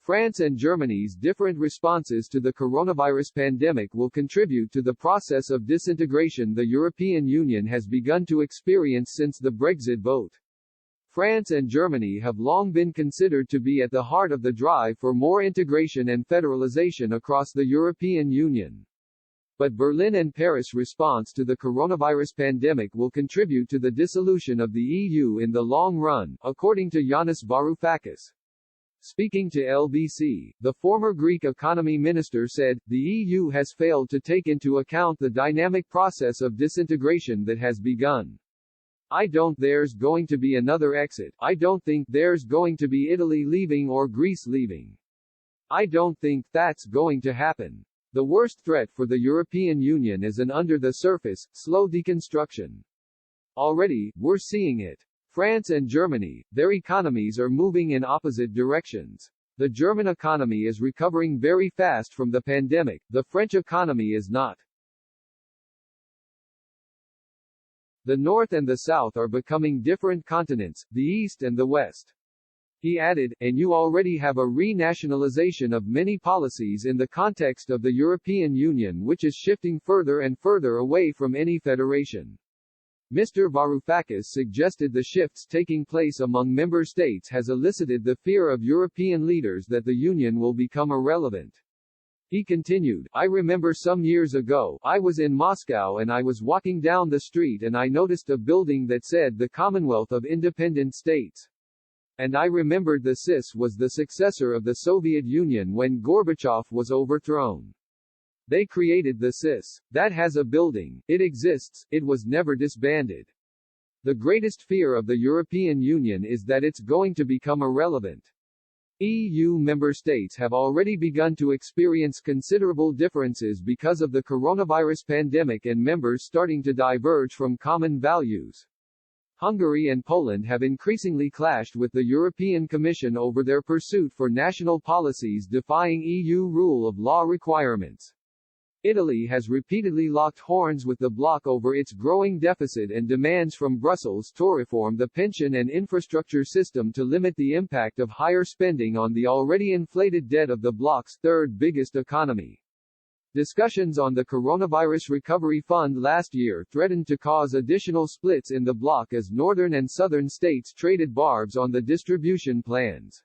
France and Germany's different responses to the coronavirus pandemic will contribute to the process of disintegration the European Union has begun to experience since the Brexit vote. France and Germany have long been considered to be at the heart of the drive for more integration and federalization across the European Union. But Berlin and Paris' response to the coronavirus pandemic will contribute to the dissolution of the EU in the long run, according to Yanis Varoufakis. Speaking to LBC, the former Greek economy minister said, "The EU has failed to take into account the dynamic process of disintegration that has begun. I don't there's going to be another exit. I don't think there's going to be Italy leaving or Greece leaving. I don't think that's going to happen. The worst threat for the European Union is an under-the-surface, slow deconstruction. Already, we're seeing it. France and Germany, their economies are moving in opposite directions. The German economy is recovering very fast from the pandemic, the French economy is not. The North and the South are becoming different continents, the East and the West." He added, "And you already have a renationalization of many policies in the context of the European Union which is shifting further and further away from any federation." Mr. Varoufakis suggested the shifts taking place among member states has elicited the fear of European leaders that the Union will become irrelevant. He continued, "I remember some years ago, I was in Moscow and I was walking down the street and I noticed a building that said the Commonwealth of Independent States. And I remembered the CIS was the successor of the Soviet Union when Gorbachev was overthrown. They created the CIS. That has a building, it exists, it was never disbanded. The greatest fear of the European Union is that it's going to become irrelevant." EU member states have already begun to experience considerable differences because of the coronavirus pandemic and members starting to diverge from common values. Hungary and Poland have increasingly clashed with the European Commission over their pursuit for national policies defying EU rule of law requirements. Italy has repeatedly locked horns with the bloc over its growing deficit and demands from Brussels to reform the pension and infrastructure system to limit the impact of higher spending on the already inflated debt of the bloc's third biggest economy. Discussions on the Coronavirus Recovery Fund last year threatened to cause additional splits in the bloc as northern and southern states traded barbs on the distribution plans.